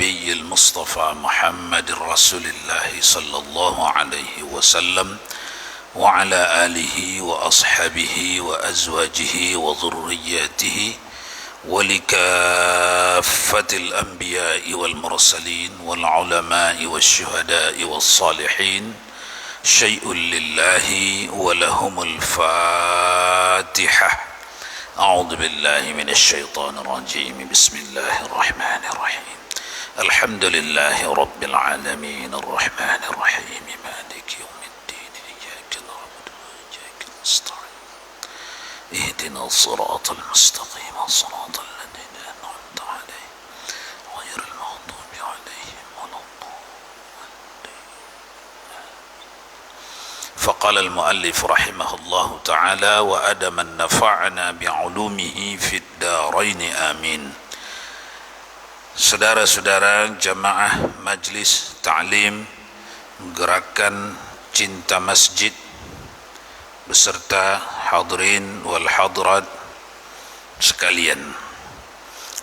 النبي المصطفى محمد رسول الله صلى الله عليه وسلم وعلى آله وأصحابه وأزواجه وذرياته ولكافة الأنبياء والمرسلين والعلماء والشهداء والصالحين شيء لله ولهم الفاتحة. أعوذ بالله من الشيطان الرجيم. بسم الله الرحمن الرحيم. الحمد لله رب العالمين الرحمن الرحيم مالك يوم الدين إياك نعبد وإياك نستعين اهدنا الصراط المستقيم صراط الذين أنعمت عليهم غير المغضوب عليهم ولا الضالين. فقال المؤلف رحمه الله تعالى وأدم نفعنا بعلومه في الدارين آمين. Saudara-saudara jamaah majlis ta'lim Gerakan Cinta Masjid beserta hadirin wal hadirat sekalian,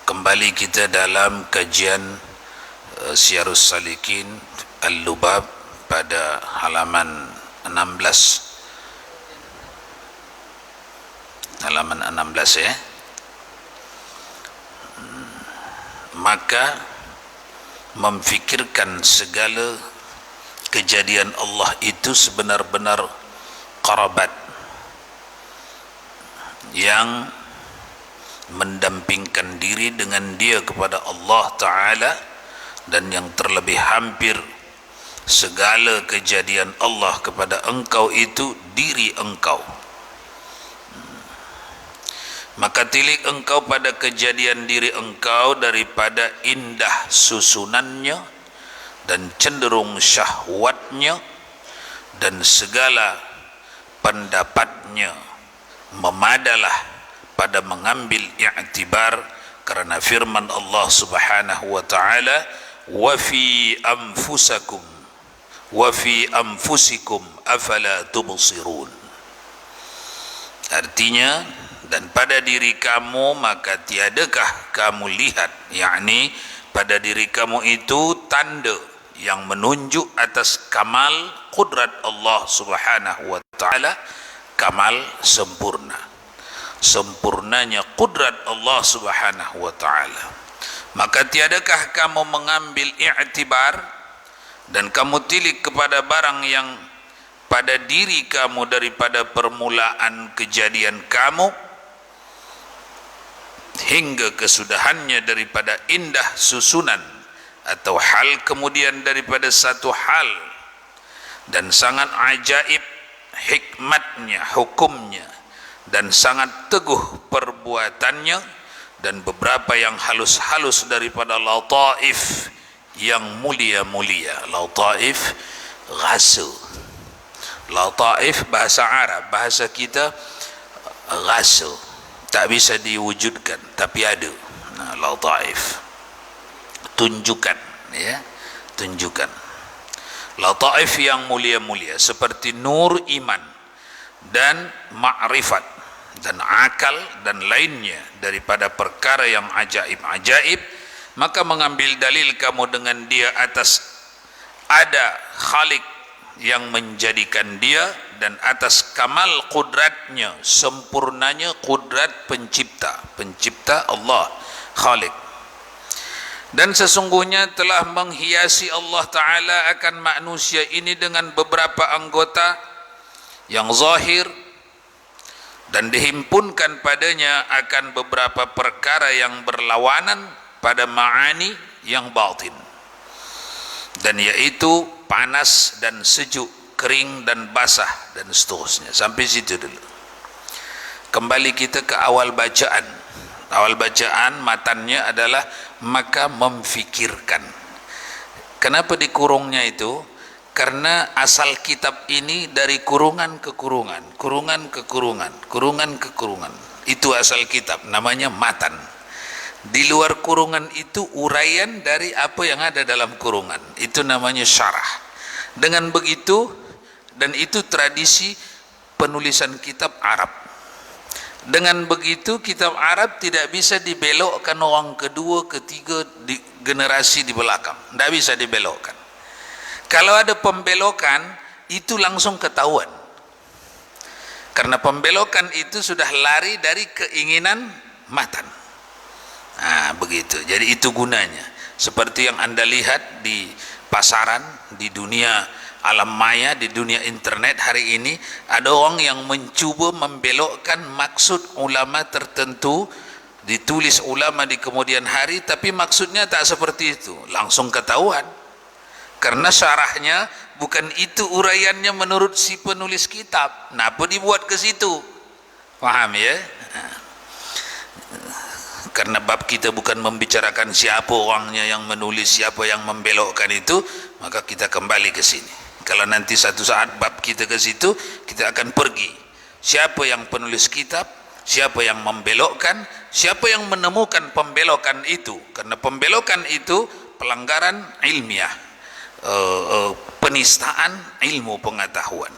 kembali kita dalam kajian Syiarus Salikin Al-Lubab pada halaman 16 ya. Maka memfikirkan segala kejadian Allah itu sebenar-benar qarabat yang mendampingkan diri dengan dia kepada Allah Ta'ala, dan yang terlebih hampir segala kejadian Allah kepada engkau itu diri engkau. Maka tilik engkau pada kejadian diri engkau daripada indah susunannya dan cenderung syahwatnya dan segala pendapatnya, memadalah pada mengambil i'tibar karena firman Allah Subhanahu wa taala wa fi anfusikum afala tubsirun. Artinya, dan pada diri kamu maka tiadakah kamu lihat, yakni pada diri kamu itu tanda yang menunjuk atas kamal kudrat Allah Subhanahu wa taala, kamal sempurna, sempurnanya kudrat Allah Subhanahu wa taala. Maka tiadakah kamu mengambil i'tibar dan kamu tilik kepada barang yang pada diri kamu daripada permulaan kejadian kamu hingga kesudahannya daripada indah susunan atau hal kemudian daripada satu hal, dan sangat ajaib hikmatnya, hukumnya, dan sangat teguh perbuatannya, dan beberapa yang halus-halus daripada lataif yang mulia-mulia. Lataif ghasu, lataif bahasa Arab, bahasa kita ghasu tak bisa diwujudkan, tapi ada. Lataif, tunjukkan, ya, tunjukkan. Lataif yang mulia-mulia seperti nur iman dan ma'rifat dan akal dan lainnya daripada perkara yang ajaib-ajaib, maka mengambil dalil kamu dengan dia atas ada khalik yang menjadikan dia, dan atas kamal kudratnya, sempurnanya kudrat pencipta, pencipta Allah Khalik. Dan sesungguhnya telah menghiasi Allah Ta'ala akan manusia ini dengan beberapa anggota yang zahir, dan dihimpunkan padanya akan beberapa perkara yang berlawanan pada ma'ani yang batin, dan yaitu panas dan sejuk, kering dan basah, dan seterusnya. Sampai situ dulu. Kembali kita ke awal bacaan. Awal bacaan matannya adalah maka memfikirkan. Kenapa dikurungnya itu? Karena asal kitab ini dari kurungan ke kurungan, kurungan ke kurungan, kurungan ke kurungan. Itu asal kitab, namanya matan. Di luar kurungan itu uraian dari apa yang ada dalam kurungan, itu namanya syarah. Dengan begitu, dan itu tradisi penulisan kitab Arab. Dengan begitu kitab Arab tidak bisa dibelokkan orang kedua, ketiga, generasi di belakang. Tidak bisa dibelokkan. Kalau ada pembelokan, itu langsung ketahuan. Karena pembelokan itu sudah lari dari keinginan matan. Nah, begitu. Jadi itu gunanya. Seperti yang Anda lihat di pasaran, di dunia alam maya, di dunia internet hari ini, ada orang yang mencuba membelokkan maksud ulama tertentu, ditulis ulama di kemudian hari, tapi maksudnya tak seperti itu. Langsung ketahuan. Karena syarahnya bukan itu uraiannya menurut si penulis kitab. Kenapa dibuat ke situ? Paham ya? Karena bab kita bukan membicarakan siapa orangnya yang menulis, siapa yang membelokkan itu, maka kita kembali ke sini. Kalau nanti satu saat bab kita ke situ, kita akan pergi. Siapa yang penulis kitab, siapa yang membelokkan, siapa yang menemukan pembelokan itu. Karena pembelokan itu pelanggaran ilmiah, penistaan ilmu pengetahuan,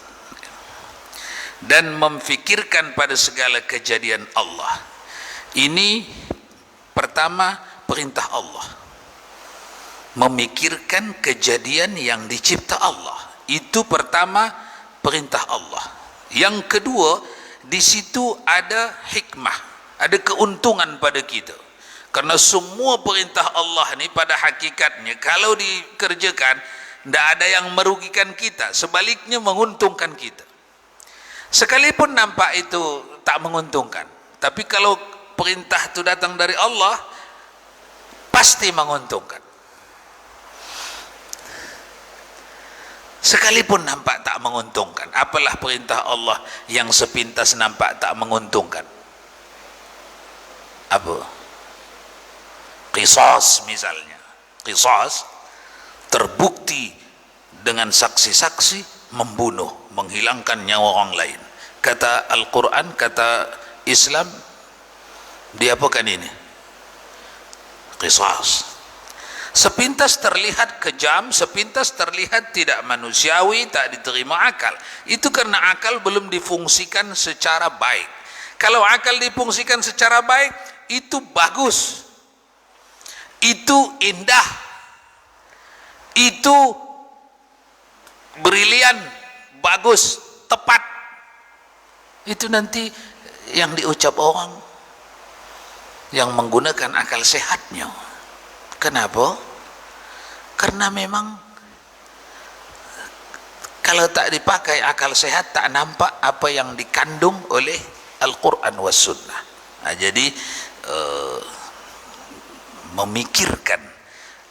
dan memfikirkan pada segala kejadian Allah. Ini pertama perintah Allah, memikirkan kejadian yang dicipta Allah. Itu pertama perintah Allah. Yang kedua, di situ ada hikmah, ada keuntungan pada kita. Karena semua perintah Allah ini pada hakikatnya kalau dikerjakan tidak ada yang merugikan kita, sebaliknya menguntungkan kita. Sekalipun nampak itu tak menguntungkan, tapi kalau perintah itu datang dari Allah, pasti menguntungkan. Sekalipun nampak tak menguntungkan, apalah perintah Allah yang sepintas nampak tak menguntungkan? Apa? Qisas misalnya. Qisas terbukti dengan saksi-saksi membunuh, menghilangkan nyawa orang lain. Kata Al-Quran, kata Islam, diapakan ini? Qisas. Sepintas terlihat kejam, sepintas terlihat tidak manusiawi, tak diterima akal. Itu karena akal belum difungsikan secara baik. Kalau akal difungsikan secara baik, itu bagus, itu indah, itu brilian, bagus, tepat. Itu nanti yang diucap orang yang menggunakan akal sehatnya. Kenapa? Karena memang kalau tak dipakai akal sehat, tak nampak apa yang dikandung oleh Al-Quran was Sunnah. Nah, jadi memikirkan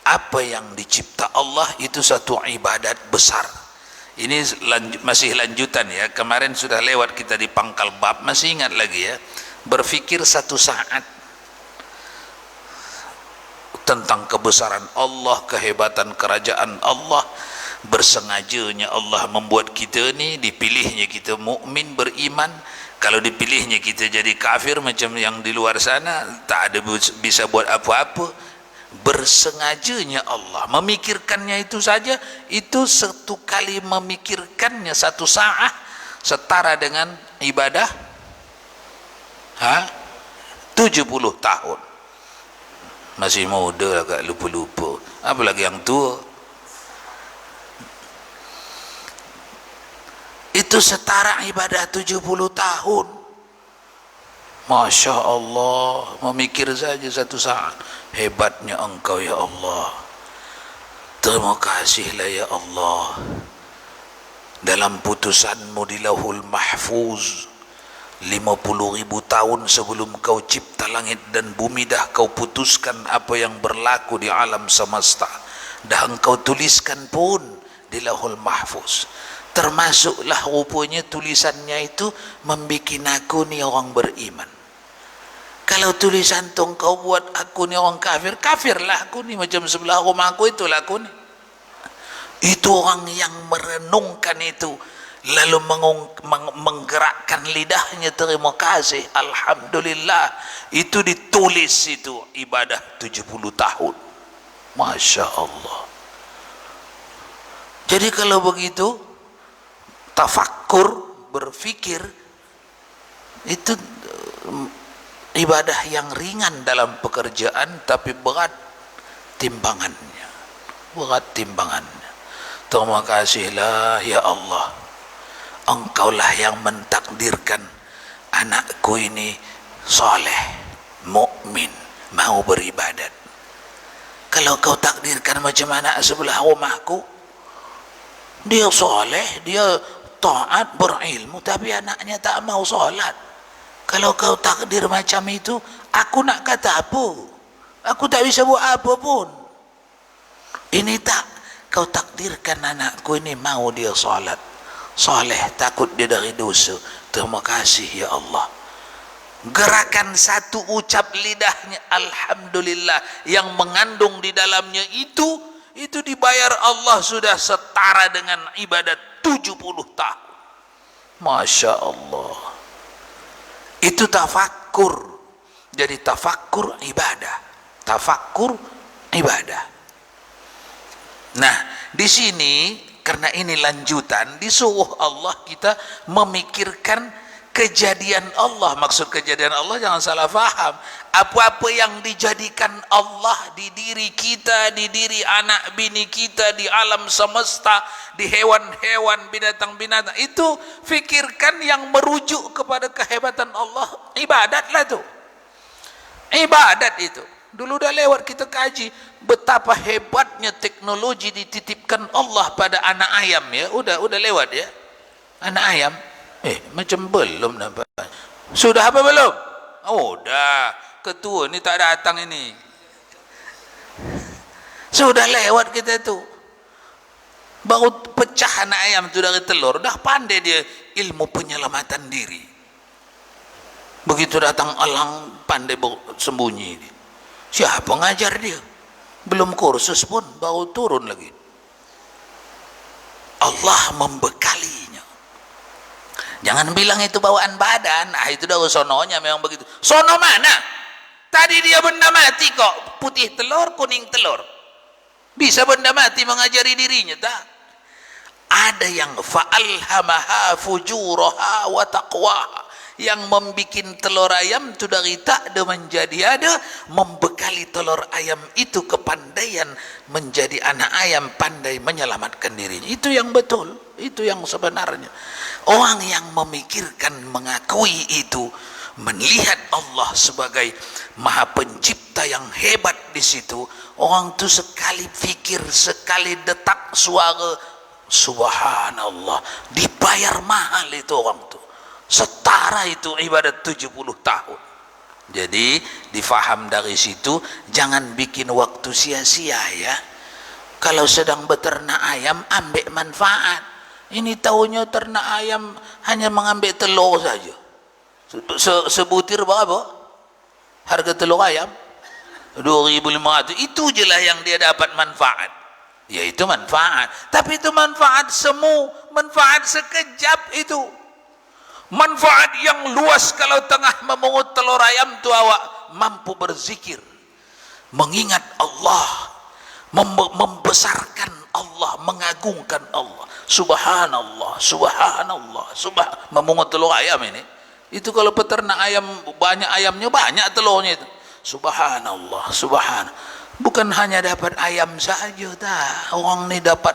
apa yang dicipta Allah itu satu ibadat besar. Ini masih lanjutan ya. Kemarin sudah lewat kita di pangkal bab, masih ingat lagi ya. Berfikir satu saat tentang kebesaran Allah, kehebatan kerajaan Allah, bersengajanya Allah membuat kita ni, dipilihnya kita mukmin beriman. Kalau dipilihnya kita jadi kafir macam yang di luar sana, tak ada bisa buat apa-apa. Bersengajanya Allah, memikirkannya itu saja, itu satu kali memikirkannya satu saat setara dengan ibadah 70 tahun. Masih muda agak lupa-lupa, apalagi yang tua. Itu setara ibadah 70 tahun. Masya Allah, memikir saja satu saat. Hebatnya engkau ya Allah, terima kasihlah ya Allah. Dalam putusanmu di Lauhul Mahfuz, 50.000 tahun sebelum kau cipta langit dan bumi, dah kau putuskan apa yang berlaku di alam semesta, dah engkau tuliskan pun di Lauhul Mahfuz. Termasuklah rupanya tulisannya itu membikin aku ni orang beriman. Kalau tulisan tu engkau buat aku ni orang kafir, kafirlah aku ni, macam sebelah rumah aku itulah aku ni. Itu orang yang merenungkan itu, lalu menggerakkan lidahnya, terima kasih, alhamdulillah, itu ditulis, itu ibadah 70 tahun. Masya Allah. Jadi kalau begitu, tafakkur, berfikir, itu ibadah yang ringan dalam pekerjaan tapi berat timbangannya, berat timbangannya. Terima kasihlah ya Allah, Engkaulah yang mentakdirkan anakku ini soleh, mukmin, mau beribadat. Kalau kau takdirkan macam anak sebelah rumahku, dia soleh, dia taat, berilmu, tapi anaknya tak mau solat. Kalau kau takdir macam itu, aku nak kata apa? Aku tak bisa buat apa pun. Ini tak kau takdirkan anakku ini mau dia solat, soleh, takut dia dari dosa. Terima kasih ya Allah. Gerakan satu ucap lidahnya alhamdulillah yang mengandung di dalamnya itu dibayar Allah sudah setara dengan ibadat 70 tahun. Masya Allah. Itu tafakkur. Jadi tafakkur ibadah. Tafakkur ibadah. Nah, di sini karena ini lanjutan, disuruh Allah kita memikirkan kejadian Allah. Maksud kejadian Allah jangan salah faham. Apa-apa yang dijadikan Allah di diri kita, di diri anak bini kita, di alam semesta, di hewan-hewan, binatang-binatang, itu fikirkan yang merujuk kepada kehebatan Allah. Ibadatlah tuh. Ibadat itu. Dulu udah lewat kita kaji betapa hebatnya teknologi dititipkan Allah pada anak ayam ya. Udah lewat ya. Anak ayam. Macam belum nampak. Sudah apa belum? Oh, dah. Ketua ni tak datang ini. Sudah lewat kita tu. Baru pecah anak ayam tu dari telur, dah pandai dia ilmu penyelamatan diri. Begitu datang elang, pandai sembunyi dia. Siapa ngajar dia? Belum kursus pun, baru turun lagi. Allah membekalinya. Jangan bilang itu bawaan badan. Itu dah sononya memang begitu. Sono mana? Tadi dia benda mati kok. Putih telur, kuning telur. Bisa benda mati mengajari dirinya tak? Ada yang fa'alhamaha fujuraha wa taqwaha, yang membikin telur ayam itu dari tak ada menjadi ada, membekali telur ayam itu kepandaian menjadi anak ayam, pandai menyelamatkan dirinya. Itu yang betul, itu yang sebenarnya. Orang yang memikirkan, mengakui itu, melihat Allah sebagai Maha Pencipta yang hebat di situ, orang itu sekali fikir, sekali detak suara subhanallah, dibayar mahal itu orang itu. Setara itu ibadat 70 tahun. Jadi difaham dari situ, jangan bikin waktu sia-sia ya. Kalau sedang beternak ayam, ambil manfaat. Ini tahunya ternak ayam hanya mengambil telur saja. Sebutir berapa harga telur ayam? 2.500. Itu je lah yang dia dapat manfaat. Yaitu manfaat. Tapi itu manfaat semu, manfaat sekejap itu. Manfaat yang luas kalau tengah memungut telur ayam tu awak mampu berzikir, mengingat Allah, membesarkan Allah, mengagungkan Allah. Subhanallah, subhanallah, memungut telur ayam ini. Itu kalau peternak ayam banyak ayamnya, banyak telurnya itu. Subhanallah, subhanallah. Bukan hanya dapat ayam saja dah. Orang ni dapat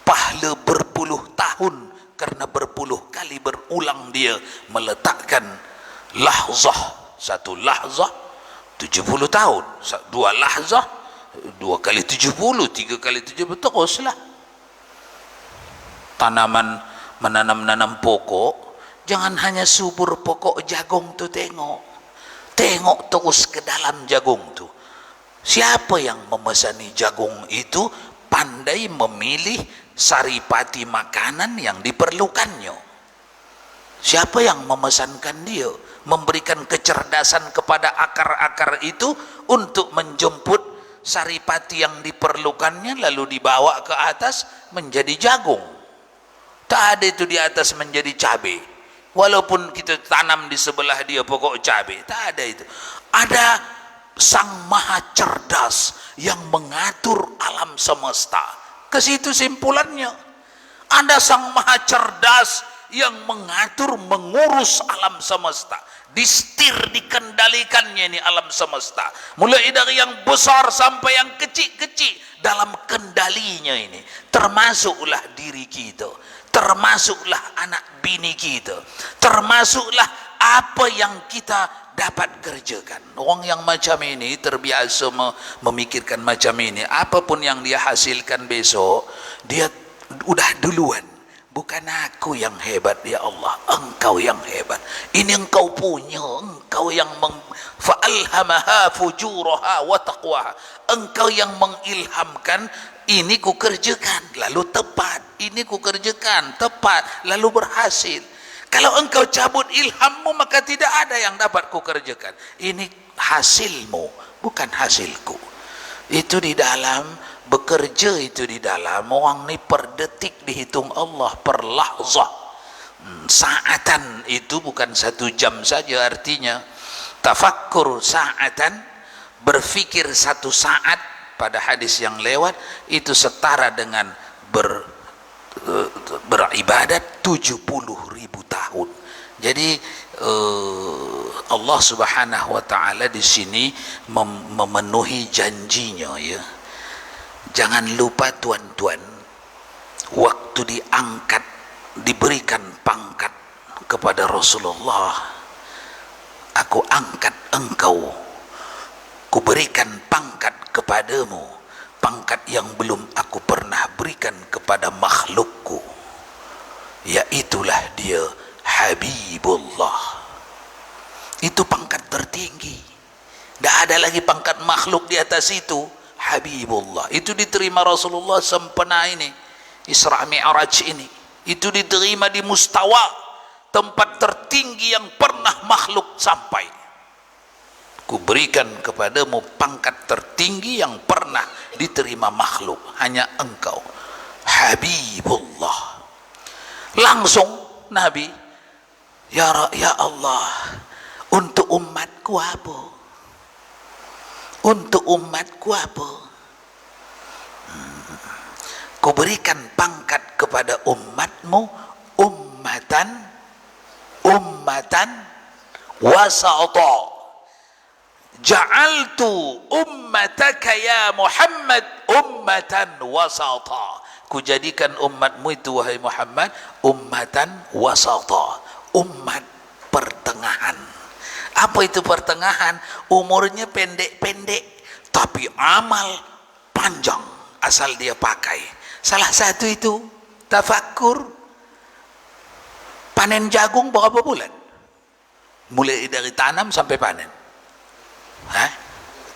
pahala berpuluh tahun karena berpuluh kali berulang dia meletakkan lahzah. Satu lahzah 70 tahun, dua lahzah 2 kali 70, 3 kali 70, teruslah. Tanaman, menanam pokok, jangan hanya subur pokok jagung tu, tengok terus ke dalam jagung tu. Siapa yang memesani jagung itu pandai memilih saripati makanan yang diperlukannya. Siapa yang memesankan dia, memberikan kecerdasan kepada akar-akar itu untuk menjemput saripati yang diperlukannya, lalu dibawa ke atas menjadi jagung. Tak ada itu di atas menjadi cabai. Walaupun kita tanam di sebelah dia pokok cabai, tak ada itu. Ada Sang Maha Cerdas yang mengatur alam semesta. Ke situ simpulannya. Ada Sang Maha Cerdas yang mengatur, mengurus alam semesta. Distir, dikendalikannya ini alam semesta. Mulai dari yang besar sampai yang kecil-kecil dalam kendalinya ini. Termasuklah diri kita, termasuklah anak bini kita, termasuklah apa yang kita dapat kerjakan. Orang yang macam ini terbiasa memikirkan macam ini. Apapun yang dia hasilkan besok, dia udah duluan. Bukan aku yang hebat ya Allah, engkau yang hebat. Ini engkau punya, engkau yang fa'alhamaha fujuraha wa taqwaha. Engkau yang mengilhamkan, ini ku kerjakan lalu tepat, ini ku kerjakan tepat lalu berhasil. Kalau engkau cabut ilhammu, maka tidak ada yang dapat ku kerjakan. Ini hasilmu, bukan hasilku. Itu di dalam bekerja, itu di dalam orang ni per detik dihitung Allah, per lahzah. Saatan itu bukan 1 jam saja artinya. Tafakkur saatan, berfikir 1 saat pada hadis yang lewat itu setara dengan beribadat 70.000 tahun. Jadi Allah Subhanahu wa taala di sini memenuhi janjinya ya. Jangan lupa tuan-tuan, waktu diangkat, diberikan pangkat kepada Rasulullah, aku angkat engkau, ku berikan pangkat kepadamu, pangkat yang belum aku pernah berikan kepada makhlukku, yaitulah dia Habibullah. Itu pangkat tertinggi, tidak ada lagi pangkat makhluk di atas itu. Habibullah itu diterima Rasulullah sempena ini Isra Mi'raj ini, itu diterima di mustawa tempat tertinggi yang pernah makhluk sampai. Ku berikan kepadamu pangkat tertinggi yang pernah diterima makhluk, hanya engkau Habibullah. Langsung Nabi, ya Allah, untuk umatku apa? Untuk umatku apa? Ku berikan pangkat kepada umatmu ummatan wasata. Ja'altu ummataka ya Muhammad ummatan wasata. Ku jadikan umatmu itu wahai Muhammad ummatan wasata, umat pertengahan. Apa itu pertengahan? Umurnya pendek-pendek tapi amal panjang asal dia pakai. Salah satu itu tafakkur. Panen jagung berapa bulan? Mulai dari tanam sampai panen.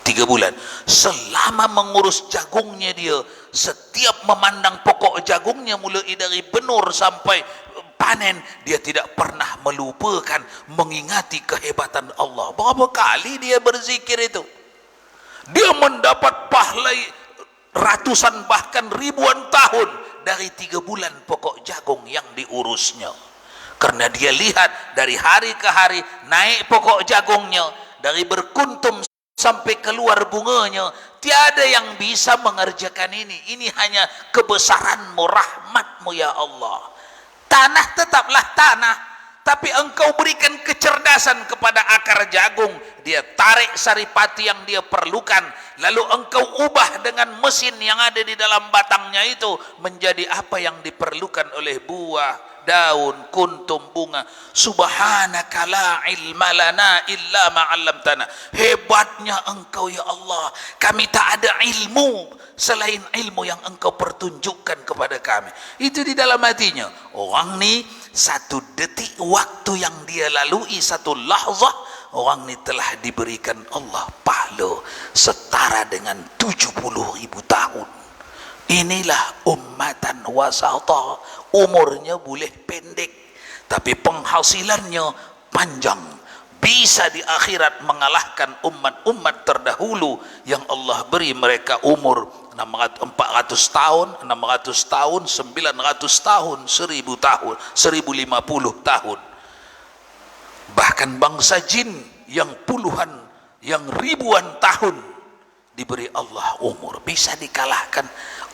3 bulan. Selama mengurus jagungnya dia, setiap memandang pokok jagungnya mulai dari benur sampai panen, dia tidak pernah melupakan mengingati kehebatan Allah. Berapa kali dia berzikir itu? Dia mendapat pahala ratusan bahkan ribuan tahun dari 3 bulan pokok jagung yang diurusnya. Karena dia lihat dari hari ke hari naik pokok jagungnya, dari berkuntum sampai keluar bunganya. Tiada yang bisa mengerjakan ini. Ini hanya kebesaranmu, rahmatmu ya Allah. Tanah tetaplah tanah, tapi engkau berikan kecerdasan kepada akar jagung. Dia tarik saripati yang dia perlukan, lalu engkau ubah dengan mesin yang ada di dalam batangnya itu menjadi apa yang diperlukan oleh buah, daun, kuntum, bunga. Subhanaka la ilma lana illa ma 'allamtana. Hebatnya engkau ya Allah, kami tak ada ilmu selain ilmu yang engkau pertunjukkan kepada kami. Itu di dalam hatinya. Orang ni 1 detik waktu yang dia lalui, 1 lahzah, orang ni telah diberikan Allah pahala setara dengan 70.000 tahun. Inilah ummatan wasata. Umurnya boleh pendek tapi penghasilannya panjang. Bisa di akhirat mengalahkan umat-umat terdahulu yang Allah beri mereka umur 400 tahun, 600 tahun, 900 tahun, 1000 tahun, 1050 tahun. Bahkan bangsa jin yang puluhan, yang ribuan tahun diberi Allah umur, bisa dikalahkan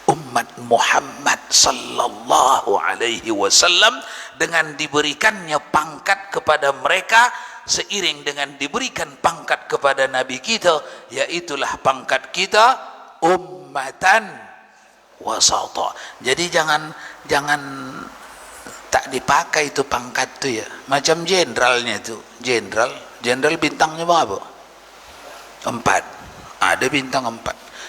umat Muhammad sallallahu alaihi wasallam dengan diberikannya pangkat kepada mereka seiring dengan diberikan pangkat kepada nabi kita, yaitulah pangkat kita ummatan wasata. Jadi jangan tak dipakai itu pangkat tu ya, macam jenderalnya tu, jenderal bintangnya berapa? 4, ada bintang 4,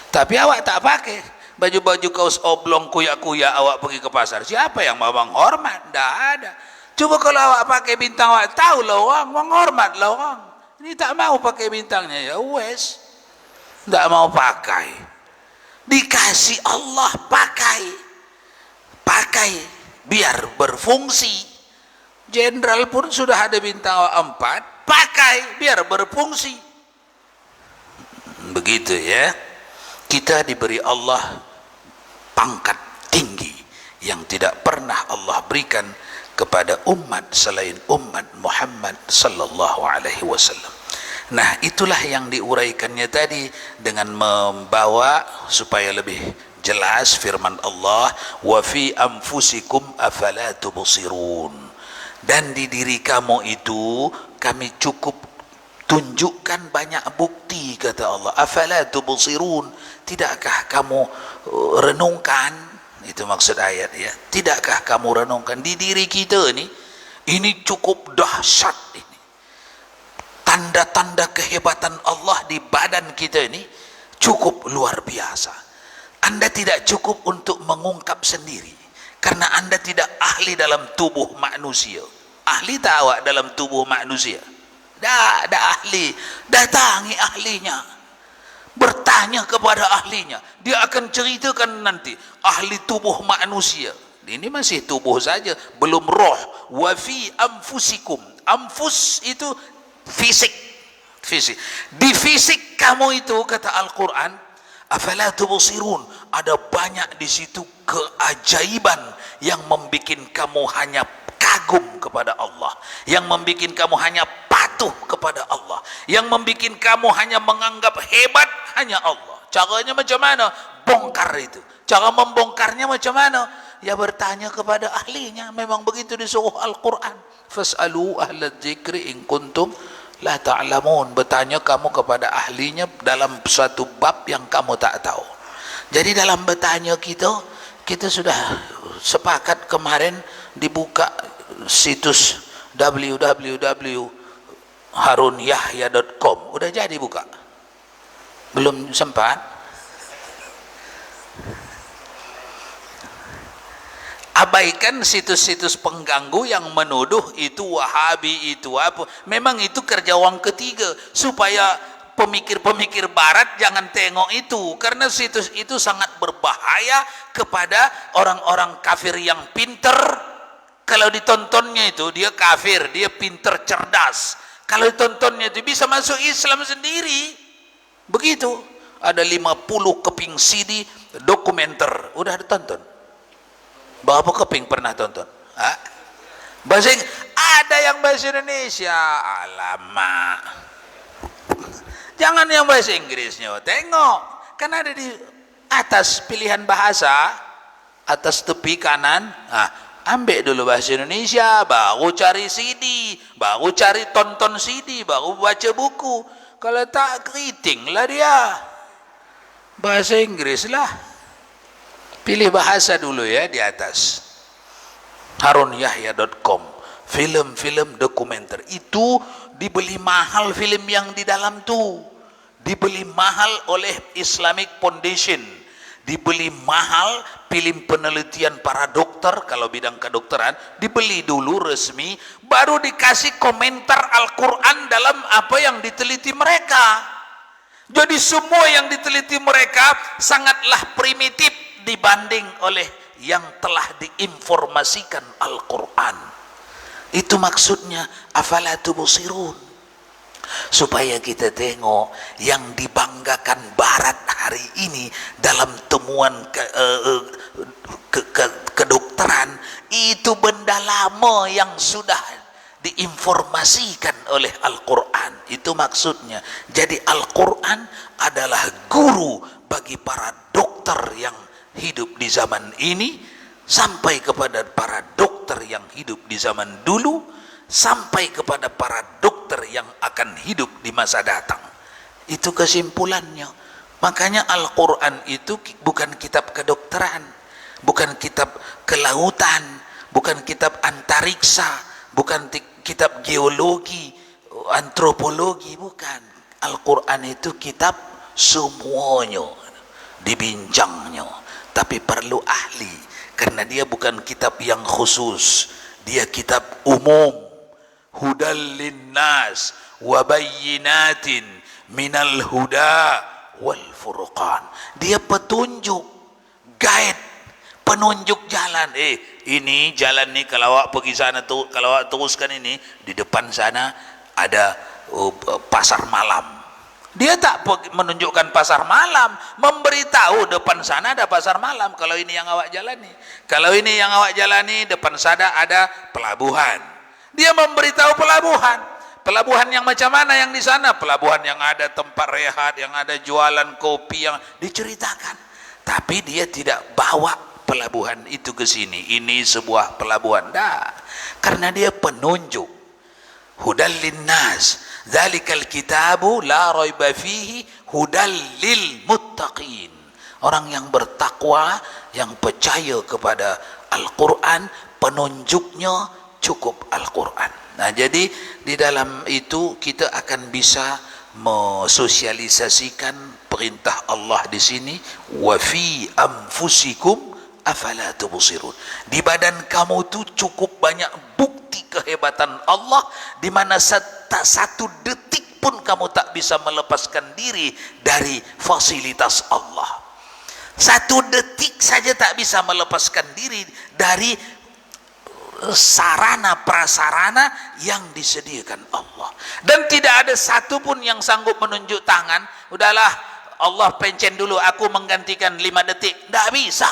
tapi awak tak pakai baju-baju kaos oblong kuyak-kuyak, awak pergi ke pasar, siapa yang mau menghormat? Tak ada. Coba kalau awak pakai bintang, awak tahu lah orang, menghormat lah orang. Ini tak mau pakai bintangnya, ya wes, tak mau pakai. Dikasih Allah pakai biar berfungsi. Jenderal pun sudah ada bintang 4, pakai biar berfungsi. Begitu ya, kita diberi Allah pangkat tinggi yang tidak pernah Allah berikan kepada umat selain umat Muhammad sallallahu alaihi wasallam. Nah, itulah yang diuraikannya tadi dengan membawa supaya lebih jelas firman Allah, wa fi anfusikum afala tubsirun, dan di diri kamu itu kami cukup tunjukkan banyak bukti, kata Allah. Afala tubsirun, tidakkah kamu renungkan? Itu maksud ayat ya. Tidakkah kamu renungkan di diri kita ini cukup dahsyat ini. Tanda-tanda kehebatan Allah di badan kita ini cukup luar biasa. Anda tidak cukup untuk mengungkap sendiri, karena Anda tidak ahli dalam tubuh manusia. Ahli tak awak dalam tubuh manusia? Dah ahli. Datangi ahlinya, bertanya kepada ahlinya, dia akan ceritakan nanti. Ahli tubuh manusia, ini masih tubuh saja, belum roh. Wa fi anfusikum, anfus itu fisik. Di fisik kamu itu, kata Al-Quran, afala tubsirun, ada banyak di situ keajaiban yang membuat kamu hanya kagum kepada Allah, yang membuat kamu hanya patuh kepada Allah, yang membuat kamu hanya menganggap hebat hanya Allah. Caranya macam mana? Bongkar itu. Cara membongkarnya macam mana? Ya bertanya kepada ahlinya. Memang begitu disuruh Al-Quran. Fas'alu ahla dzikri in kuntum la ta'lamun. Bertanya kamu kepada ahlinya dalam suatu bab yang kamu tak tahu. Jadi dalam bertanya kita sudah sepakat kemarin dibuka situs www.harunyahya.com. Udah jadi buka? Belum sempat? Abaikan situs-situs pengganggu yang menuduh itu Wahabi, itu apa. Memang itu kerja orang ketiga, supaya pemikir-pemikir barat jangan tengok itu, karena situs itu sangat berbahaya kepada orang-orang kafir yang pinter. Kalau ditontonnya itu dia kafir, dia pinter, cerdas. Kalau ditontonnya itu bisa masuk Islam sendiri. Begitu. Ada 50 keping CD dokumenter, udah ditonton. Berapa keping pernah tonton? Bahasa ada yang bahasa Indonesia, alamak. Jangan yang bahasa Inggrisnya, tengok, kan ada di atas pilihan bahasa, atas tepi kanan. Ambil dulu bahasa Indonesia, baru cari CD, baru cari tonton CD, baru baca buku. Kalau tak, keriting lah dia. Bahasa Inggris lah. Pilih bahasa dulu ya di atas. harunyahya.com. Film-film dokumenter. Itu dibeli mahal, film yang di dalam tu. Dibeli mahal oleh Islamic Foundation. Dibeli mahal film penelitian para dokter, kalau bidang kedokteran. Dibeli dulu resmi, baru dikasih komentar Al-Quran dalam apa yang diteliti mereka. Jadi semua yang diteliti mereka sangatlah primitif dibanding oleh yang telah diinformasikan Al-Quran. Itu maksudnya afala tubsirun, supaya kita tengok yang dibanggakan barat hari ini dalam temuan kedokteran itu benda lama yang sudah diinformasikan oleh Al-Quran. Itu maksudnya. Jadi Al-Quran adalah guru bagi para dokter yang hidup di zaman ini, sampai kepada para dokter yang hidup di zaman dulu, sampai kepada para dokter yang akan hidup di masa datang. Itu kesimpulannya. Makanya Al-Quran itu bukan kitab kedokteran, bukan kitab kelautan, bukan kitab antariksa, bukan kitab geologi, antropologi, bukan. Al-Quran itu kitab semuanya, dibincangnya, tapi perlu ahli, karena dia bukan kitab yang khusus, dia kitab umum. Hudal linnas wa bayyinatin minal huda wal furqan. Dia petunjuk, guide, penunjuk jalan. Ini jalan nih, kalau awak pergi sana tuh, kalau awak teruskan ini, di depan sana ada pasar malam. Dia tak menunjukkan pasar malam, memberitahu depan sana ada pasar malam. Kalau ini yang awak jalani, kalau ini yang awak jalani, depan sana ada pelabuhan. Dia memberitahu pelabuhan. Pelabuhan yang macam mana yang di sana? Pelabuhan yang ada tempat rehat, yang ada jualan kopi, yang diceritakan. Tapi dia tidak bawa pelabuhan itu ke sini. Ini sebuah pelabuhan. Dah. Karena dia penunjuk. Hudal linnas. Dzalikal kitabu la raiba fihi hudal lil muttaqin. Orang yang bertakwa, yang percaya kepada Al-Quran, penunjuknya cukup Al-Quran. Nah, jadi di dalam itu kita akan bisa mensosialisasikan perintah Allah di sini, wa fi anfusikum afala tubsirun. Di badan kamu tu cukup banyak bukti kehebatan Allah, di mana satu detik pun kamu tak bisa melepaskan diri dari fasilitas Allah. Satu detik saja tak bisa melepaskan diri dari sarana prasarana yang disediakan Allah. Dan tidak ada satu pun yang sanggup menunjuk tangan, udahlah Allah pencen dulu, aku menggantikan 5 detik. Tak bisa.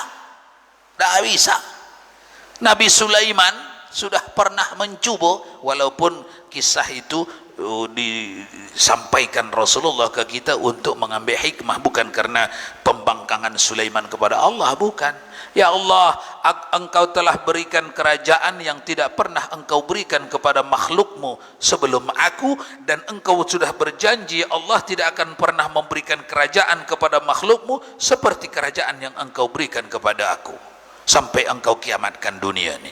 Tak bisa. Nabi Sulaiman sudah pernah mencuba, walaupun kisah itu disampaikan Rasulullah ke kita untuk mengambil hikmah, bukan karena pembangkangan Sulaiman kepada Allah, bukan. Ya Allah, engkau telah berikan kerajaan yang tidak pernah engkau berikan kepada makhlukmu sebelum aku, dan engkau sudah berjanji Allah tidak akan pernah memberikan kerajaan kepada makhlukmu seperti kerajaan yang engkau berikan kepada aku sampai engkau kiamatkan dunia ini.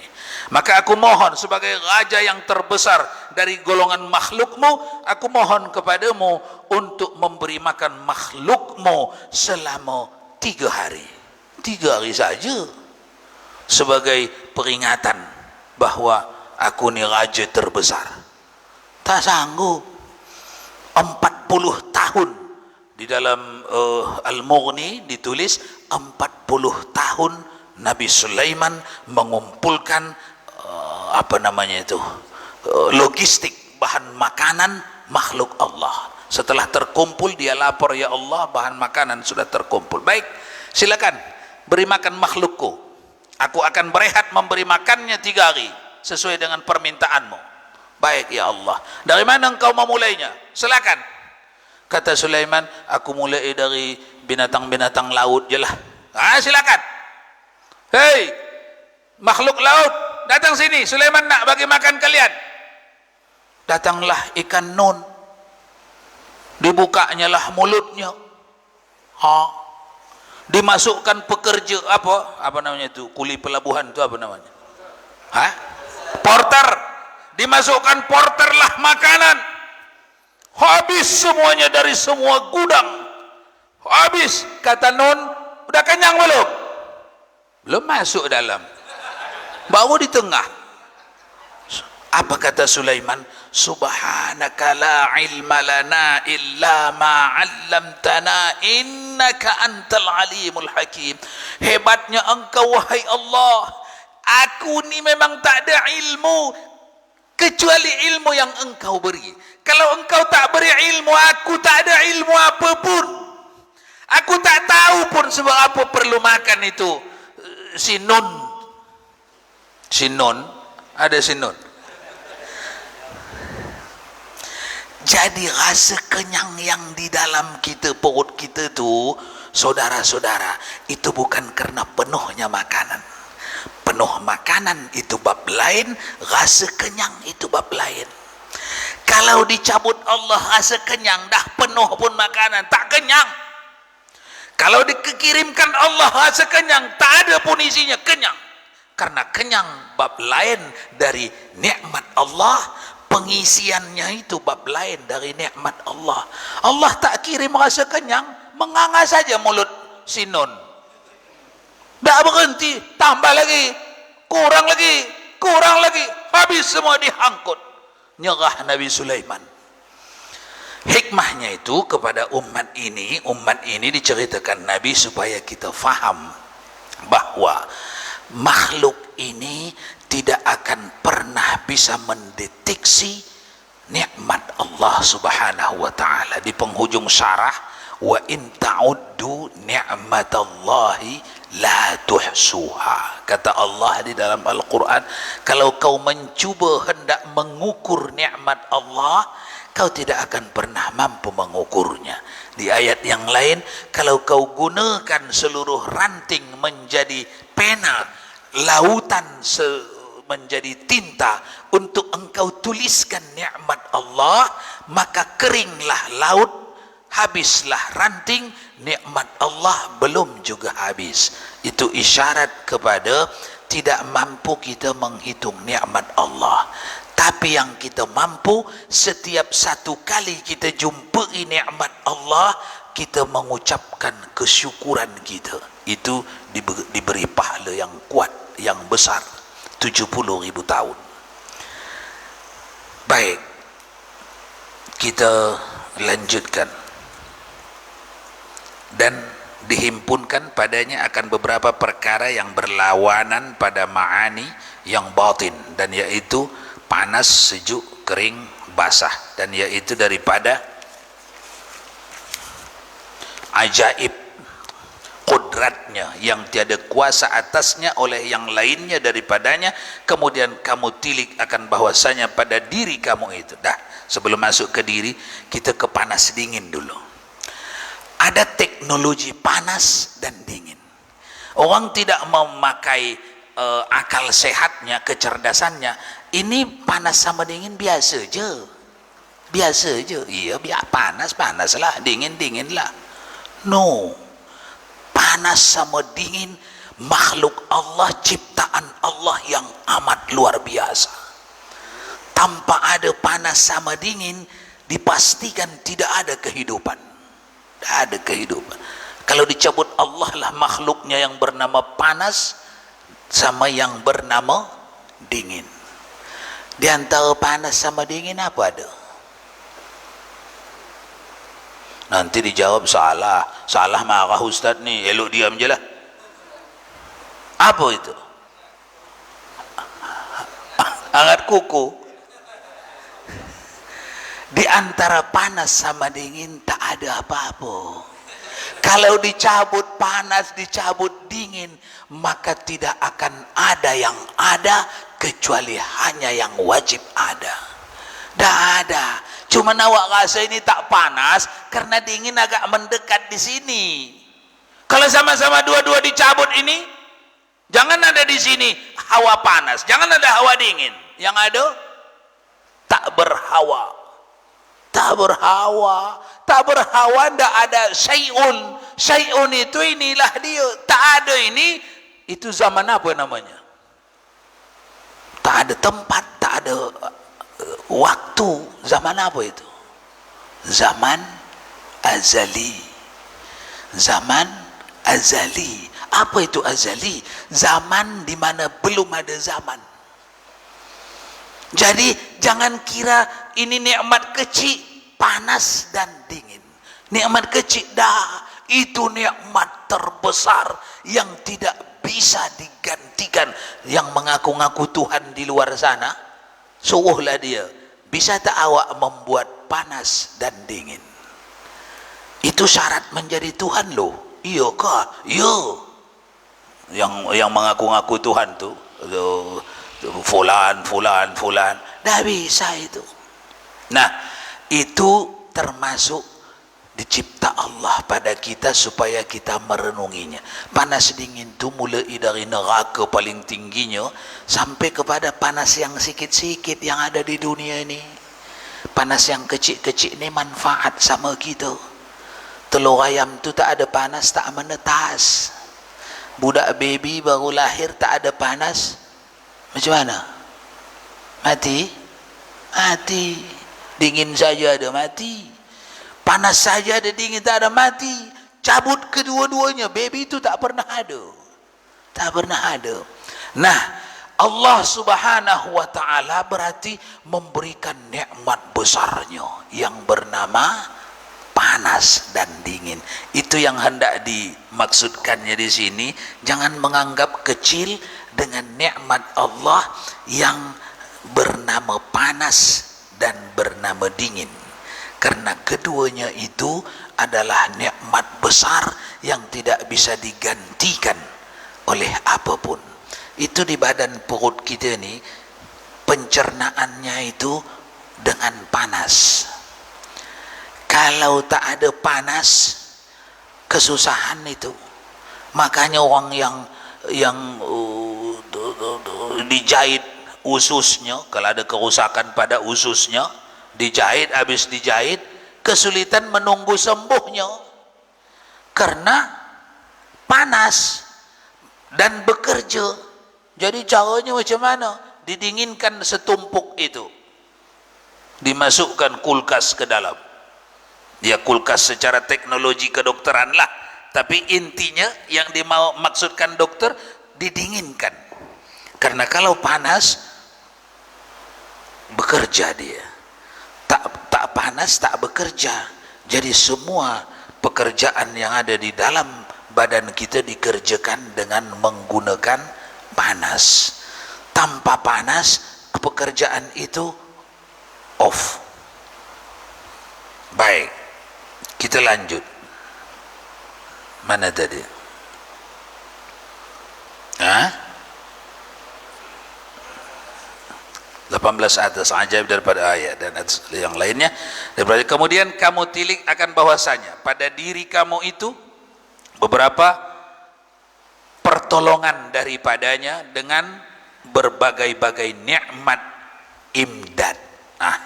Maka aku mohon sebagai raja yang terbesar dari golongan makhlukmu, aku mohon kepadamu untuk memberi makan makhlukmu selama 3 hari. 3 hari saja, sebagai peringatan bahwa aku ni raja terbesar. Tak sanggup. 40 tahun di dalam Al-Mughni ditulis 40 tahun Nabi Sulaiman mengumpulkan logistik bahan makanan makhluk Allah. Setelah terkumpul dia lapor, ya Allah, bahan makanan sudah terkumpul. Baik, silakan beri makan makhlukku. Aku akan berehat memberi makannya 3 hari sesuai dengan permintaanmu. Baik ya Allah. Dari mana engkau memulainya? Silakan. Kata Sulaiman, aku mulai dari binatang-binatang laut je lah. Silakan. Hei, makhluk laut, datang sini. Sulaiman nak bagi makan kalian. Datanglah ikan nun. Dibukanya lah mulutnya. Dimasukkan pekerja apa namanya itu, kuli pelabuhan itu apa namanya, porter, dimasukkan porter lah makanan, habis semuanya dari semua gudang, habis. Kata Nun, udah kenyang belum? Belum masuk dalam, baru di tengah. Apa kata Sulaiman? Subhanaka la ilma lana illa ma 'allamtana innaka antal alimul hakim. Hebatnya engkau wahai Allah, aku ni memang tak ada ilmu kecuali ilmu yang engkau beri. Kalau engkau tak beri ilmu, aku tak ada ilmu apapun. Aku tak tahu pun sebab apa perlu makan itu. Sinun, ada sinun. Jadi rasa kenyang yang di dalam kita, perut kita tu saudara-saudara, itu bukan karena penuhnya makanan. Penuh makanan itu bab lain, rasa kenyang itu bab lain. Kalau dicabut Allah rasa kenyang, dah penuh pun makanan tak kenyang. Kalau dikirimkan Allah rasa kenyang, tak ada pun isinya kenyang. Karena kenyang bab lain dari nikmat Allah, pengisiannya itu bab lain dari nikmat Allah. Allah tak kirim rasa kenyang, menganga saja mulut sinun. Tak berhenti, tambah lagi, kurang lagi, habis semua dihangkut. Nyerah Nabi Sulaiman. Hikmahnya itu kepada umat ini diceritakan Nabi supaya kita faham bahwa makhluk ini tidak akan pernah bisa mendeteksi nikmat Allah Subhanahu wa taala. Di penghujung syarah, wa in ta'uddu ni'matallahi la tuhsuha. Kata Allah di dalam Al-Quran, kalau kau mencuba hendak mengukur nikmat Allah, kau tidak akan pernah mampu mengukurnya. Di ayat yang lain, kalau kau gunakan seluruh ranting menjadi pena, lautan menjadi tinta untuk engkau tuliskan nikmat Allah, maka keringlah laut, habislah ranting, nikmat Allah belum juga habis. Itu isyarat kepada tidak mampu kita menghitung nikmat Allah. Tapi yang kita mampu, setiap satu kali kita jumpai nikmat Allah, kita mengucapkan kesyukuran kita. Itu diberi pahala yang kuat, yang besar, 70.000 tahun. Baik, kita lanjutkan. Dan dihimpunkan padanya akan beberapa perkara yang berlawanan pada ma'ani yang batin, dan yaitu panas, sejuk, kering, basah, dan yaitu daripada ajaib kudratnya yang tiada kuasa atasnya oleh yang lainnya daripadanya. Kemudian kamu tilik akan bahwasanya pada diri kamu itu. Dah, sebelum masuk ke diri, kita ke panas dingin dulu. Ada teknologi panas dan dingin. Orang tidak memakai akal sehatnya, kecerdasannya. Ini panas sama dingin biasa je. Iya, panas lah, dingin lah. No. Panas sama dingin makhluk Allah, ciptaan Allah yang amat luar biasa. Tanpa ada panas sama dingin, dipastikan tidak ada kehidupan. Tidak ada kehidupan. Kalau dicabut Allah lah makhluknya yang bernama panas sama yang bernama dingin. Di antara panas sama dingin apa ada? Nanti dijawab salah marah Ustaz ni, elok diam je lah. Apa itu? Hangat kuku. Di antara panas sama dingin tak ada apa-apa. Kalau dicabut panas, dicabut dingin, maka tidak akan ada yang ada kecuali hanya yang wajib ada. Tak ada. Cuma awak rasa ini tak panas karena dingin agak mendekat di sini. Kalau sama-sama dua-dua dicabut ini, jangan ada di sini hawa panas, jangan ada hawa dingin. Yang ada tak berhawa. Tak berhawa, ndak ada syai'un. Syai'un itu inilah dia. Tak ada ini, itu zaman apa namanya? Tak ada tempat, tak ada waktu. Zaman apa itu? Zaman azali. Zaman azali. Apa itu azali? Zaman di mana belum ada zaman. Jadi jangan kira ini nikmat kecil, panas dan dingin. Nikmat kecil dah, itu nikmat terbesar yang tidak bisa digantikan. Yang mengaku-ngaku Tuhan di luar sana, suruhlah dia, bisa tak awak membuat panas dan dingin? Itu syarat menjadi Tuhan loh. Iya kah? Iya. Yang mengaku-ngaku Tuhan tu fulan dah bisa itu. Nah, itu termasuk dicipta Allah pada kita supaya kita merenunginya. Panas dingin itu mulai dari neraka paling tingginya sampai kepada panas yang sikit-sikit yang ada di dunia ini. Panas yang kecil-kecil ini manfaat sama kita. Telur ayam tu tak ada panas, tak menetas. Budak baby baru lahir tak ada panas, macam mana? Mati? Mati. Dingin saja ada mati. Panas saja ada dingin, tak ada mati. Cabut kedua-duanya. Baby itu tak pernah ada. Tak pernah ada. Nah, Allah subhanahu wa ta'ala berarti memberikan nikmat besarnya yang bernama panas dan dingin. Itu yang hendak dimaksudkannya di sini. Jangan menganggap kecil dengan nikmat Allah yang bernama panas dan bernama dingin. Karena keduanya itu adalah nikmat besar yang tidak bisa digantikan oleh apapun. Itu di badan perut kita ni, pencernaannya itu dengan panas. Kalau tak ada panas, kesusahan itu. Makanya orang yang dijahit ususnya, kalau ada kerusakan pada ususnya, dijahit, habis dijahit, kesulitan menunggu sembuhnya karena panas dan bekerja. Jadi caranya macam mana? Didinginkan setumpuk itu, dimasukkan kulkas ke dalam. Ya, kulkas secara teknologi kedokteran lah, tapi intinya yang dimaksudkan dokter didinginkan. Karena kalau panas bekerja dia, tak panas tak bekerja. Jadi semua pekerjaan yang ada di dalam badan kita dikerjakan dengan menggunakan panas. Tanpa panas pekerjaan itu off. Baik, kita lanjut. Mana tadi? 18 atas, ajaib daripada ayat dan yang lainnya daripada. Kemudian kamu tilik akan bahwasanya pada diri kamu itu beberapa pertolongan daripadanya dengan berbagai-bagai nikmat imdad.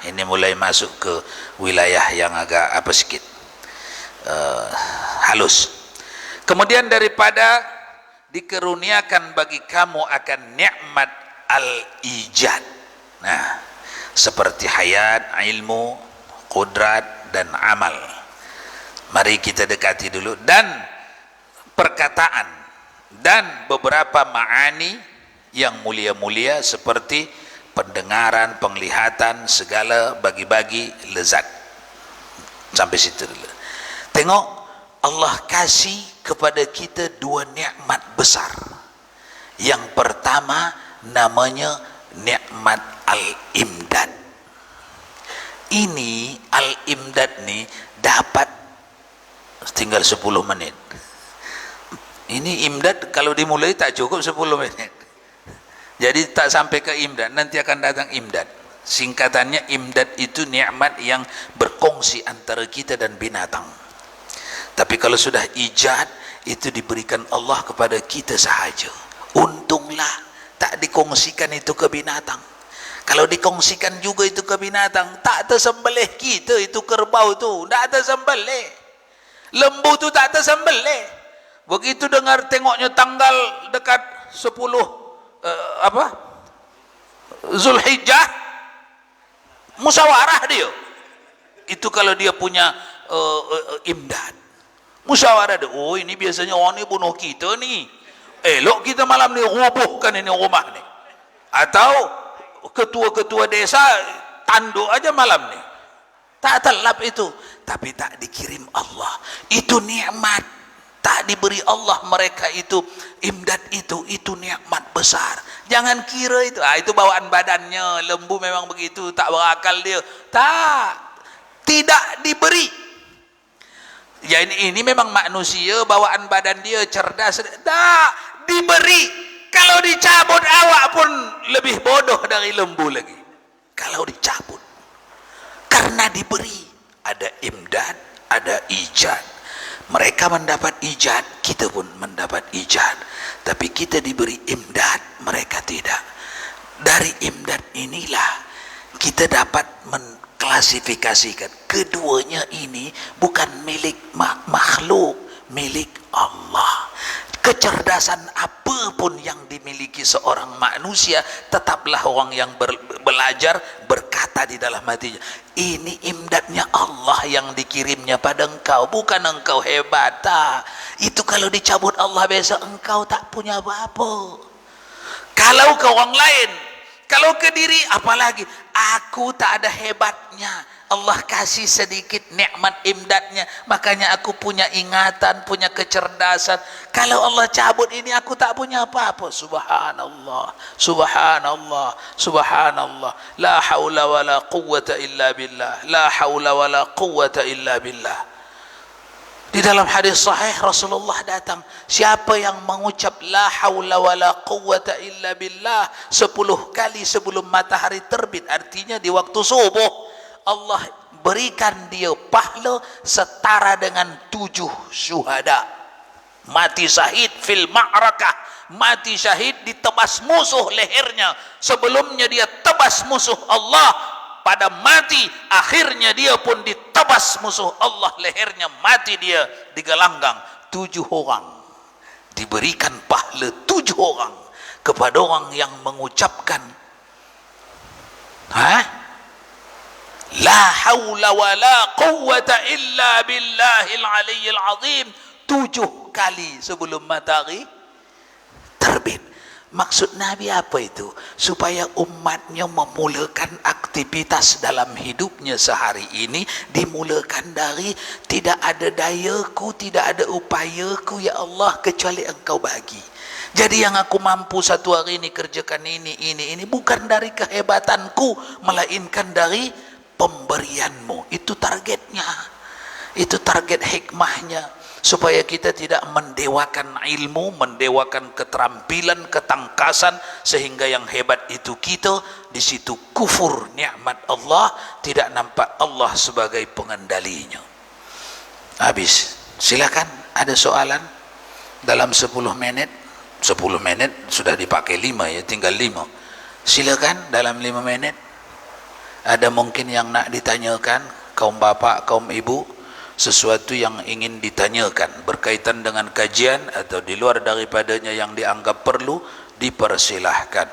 Ini mulai masuk ke wilayah yang agak apa sikit halus. Kemudian daripada dikeruniakan bagi kamu akan nikmat al-ijad. Nah, seperti hayat, ilmu, qudrat dan amal. Mari kita dekati dulu. Dan perkataan dan beberapa ma'ani yang mulia-mulia seperti pendengaran, penglihatan, segala bagi-bagi lezat. Sampai situ dulu. Tengok, Allah kasih kepada kita dua nikmat besar. Yang pertama namanya nikmat al-imdad. Ini al-imdad ni dapat tinggal 10 menit. Ini imdad kalau dimulai tak cukup 10 menit. Jadi tak sampai ke imdad, nanti akan datang imdad. Singkatannya imdad itu nikmat yang berkongsi antara kita dan binatang. Tapi kalau sudah ijad, itu diberikan Allah kepada kita sahaja. Untunglah tak dikongsikan itu ke binatang. Kalau dikongsikan juga itu ke binatang, tak tersembelih kita itu kerbau tu, tak tersembelih. Lembu tu tak tersembelih. Begitu dengar tengoknya tanggal dekat 10 Zulhijjah, musyawarah dia. Itu kalau dia punya imdad. Musyawarah dia. Oh, ini biasanya orang ni bunuh kita ni. Elok kita malam ni rubuhkan ini rumah ni. Atau ketua-ketua desa tanduk aja malam ni. Tak telap itu. Tapi tak dikirim Allah. Itu nikmat. Tak diberi Allah mereka itu. Imdad itu nikmat besar. Jangan kira itu. Itu bawaan badannya. Lembu memang begitu. Tak berakal dia. Tak. Tidak diberi. Ya ini memang manusia, bawaan badan dia cerdas. Tak diberi. Kalau dicabut awak pun lebih bodoh dari lembu lagi. Kalau dicabut. Karena diberi. Ada imdad, ada ijad. Mereka mendapat ijad, kita pun mendapat ijad. Tapi kita diberi imdad, mereka tidak. Dari imdad inilah kita dapat mengklasifikasikan keduanya ini bukan milik makhluk, milik Allah. Kecerdasan apapun yang dimiliki seorang manusia, tetaplah orang yang belajar berkata di dalam hatinya, ini imdadnya Allah yang dikirimnya pada engkau, bukan engkau hebat. Itu kalau dicabut Allah besok engkau tak punya apa-apa. Kalau ke orang lain, kalau ke diri apalagi, aku tak ada hebatnya, Allah kasih sedikit nikmat imdadnya, makanya aku punya ingatan, punya kecerdasan. Kalau Allah cabut ini, aku tak punya apa-apa. Subhanallah, subhanallah, subhanallah. La haula wa la quwwata illa billah. La haula wa la quwwata illa billah. Di dalam hadis sahih Rasulullah datang, siapa yang mengucap la haula wa la quwwata illa billah 10 kali sebelum matahari terbit, artinya di waktu subuh, Allah berikan dia pahala setara dengan 7 syuhada. Mati syahid fil ma'rakah, mati syahid ditebas musuh lehernya. Sebelumnya dia tebas musuh Allah, pada mati akhirnya dia pun ditebas musuh Allah lehernya, mati dia digelanggang. 7 orang diberikan pahala, 7 orang kepada orang yang mengucapkan la haula wa la quwwata illa billahil aliyyil azim 7 kali sebelum matahari terbit. Maksud Nabi apa itu? Supaya umatnya memulakan aktivitas dalam hidupnya sehari ini dimulakan dari tidak ada dayaku, tidak ada upayaku ya Allah kecuali engkau bagi. Jadi yang aku mampu satu hari ini kerjakan ini bukan dari kehebatanku, melainkan dari pemberianmu. Itu targetnya, itu target hikmahnya, supaya kita tidak mendewakan ilmu, mendewakan keterampilan, ketangkasan, sehingga yang hebat itu kita, di situ kufur nikmat Allah, tidak nampak Allah sebagai pengendalinya. Habis, silakan ada soalan dalam 10 menit. 10 menit sudah dipakai 5 ya, tinggal 5. Silakan dalam 5 menit. Ada mungkin yang nak ditanyakan, kaum bapak, kaum ibu, sesuatu yang ingin ditanyakan berkaitan dengan kajian atau di luar daripadanya yang dianggap perlu, dipersilahkan.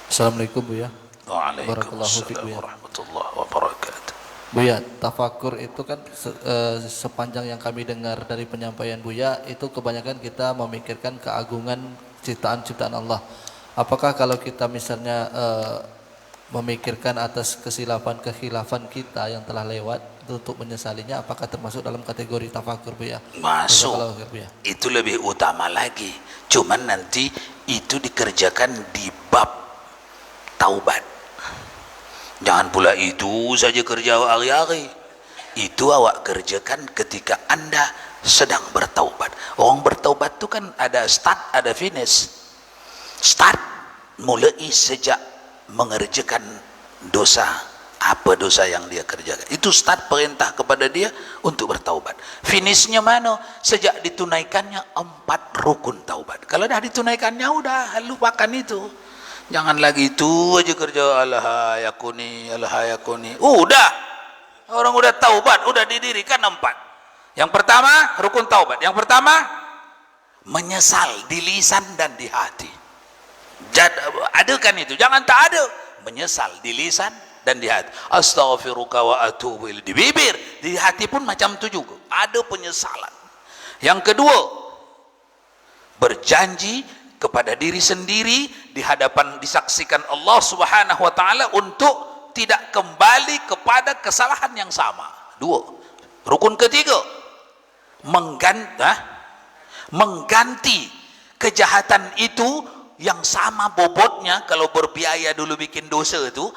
Assalamualaikum Buya. Waalaikumsalam warahmatullahi wabarakatuh. Buya, tafakur itu kan sepanjang yang kami dengar dari penyampaian Buya, itu kebanyakan kita memikirkan keagungan ciptaan-ciptaan Allah. Apakah kalau kita misalnya memikirkan atas kehilafan kita yang telah lewat untuk menyesalinya, apakah termasuk dalam kategori tafakur Buya? Masuk. Itu lebih utama lagi. Cuman nanti itu dikerjakan di bab taubat. Jangan pula itu saja kerja hari-hari. Itu awak kerjakan ketika anda sedang bertaubat. Orang bertaubat itu kan ada start, ada finish. Start mulai sejak mengerjakan dosa, apa dosa yang dia kerjakan, itu start perintah kepada dia untuk bertaubat. Finishnya mana? Sejak ditunaikannya 4 rukun taubat. Kalau dah ditunaikannya, udah lupakan itu. Jangan lagi itu aja kerja, alhayakuni. Udah, orang udah taubat, udah didirikan 4. Yang pertama rukun taubat, yang pertama menyesal di lisan dan di hati. Adakan itu, jangan tak ada. Menyesal di lisan dan di hati. Astaghfiruka wa atubu ilaik, di bibir, di hati pun macam itu juga. Ada penyesalan. Yang kedua, berjanji kepada diri sendiri di hadapan, disaksikan Allah Subhanahu wa taala untuk tidak kembali kepada kesalahan yang sama. 2. Rukun ketiga, mengganti kejahatan itu yang sama bobotnya. Kalau berbiaya dulu bikin dosa itu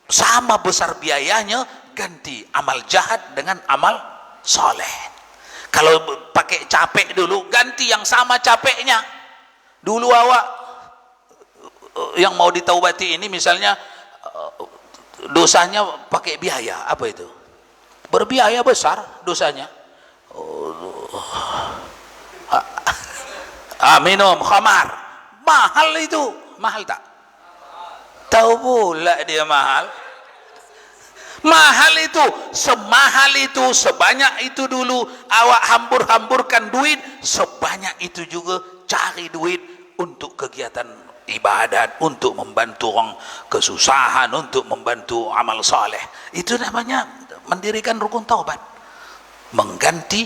sama besar biayanya, ganti amal jahat dengan amal soleh. Kalau pakai capek dulu, ganti yang sama capeknya. Dulu awak yang mau ditaubati ini misalnya dosanya pakai biaya, apa itu? Berbiaya besar dosanya. Minum khamar, mahal itu, mahal tak? Tahu pula dia mahal. Mahal itu, semahal itu, sebanyak itu dulu awak hambur-hamburkan duit, sebanyak itu juga cari duit untuk kegiatan ibadat, untuk membantu orang kesusahan, untuk membantu amal saleh. Itu namanya mendirikan rukun taubat, mengganti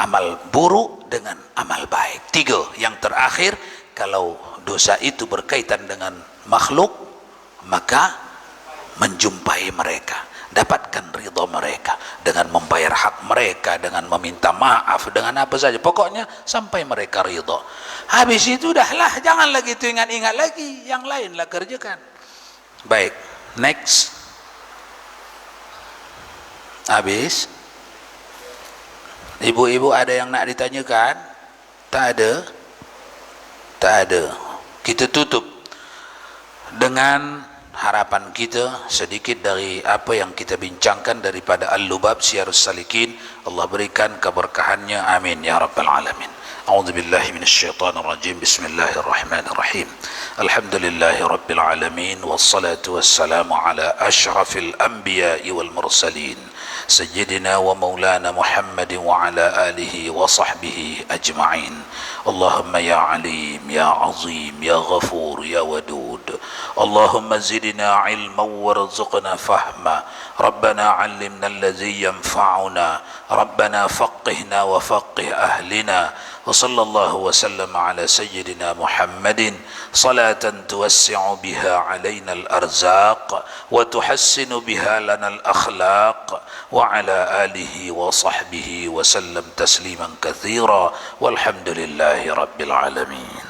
amal buruk dengan amal baik. 3, yang terakhir, kalau dosa itu berkaitan dengan makhluk, maka menjumpai mereka, dapatkan ridha mereka dengan membayar hak mereka, dengan meminta maaf, dengan apa saja, pokoknya sampai mereka ridha. Habis itu dahlah, jangan lagi itu ingat-ingat lagi, yang lainlah kerjakan. Baik, next. Habis. Ibu-ibu ada yang nak ditanyakan? Tak ada? Tak ada. Kita tutup dengan harapan kita sedikit dari apa yang kita bincangkan daripada Al-Lubab Syiarus Salikin. Allah berikan keberkahannya, amin ya rabbal alamin. A'udzu billahi minasyaitonir rajim. Bismillahirrahmanirrahim. Alhamdulillahi rabbil alamin, wassalatu wassalamu ala asyrafil anbiya'i wal mursalin, sayyidina wa maulana Muhammadin wa ala alihi wa sahbihi ajma'in. Allahumma ya alim, ya azim, ya ghafur, ya wadud. Allahumma zidna ilman warzuqna fahma. Rabbana allimna alladhi yanfa'una. Rabbana faqihna wa faqih ahlina. Wa sallallahu wa sallam ala sayyidina Muhammadin salatan tuwassi'u biha alaina al-arzaq wa tuhassinu biha lana al-akhlaq wa ala alihi wa sahbihi wa sallam tasliman kathira walhamdulillahi rabbil alamin.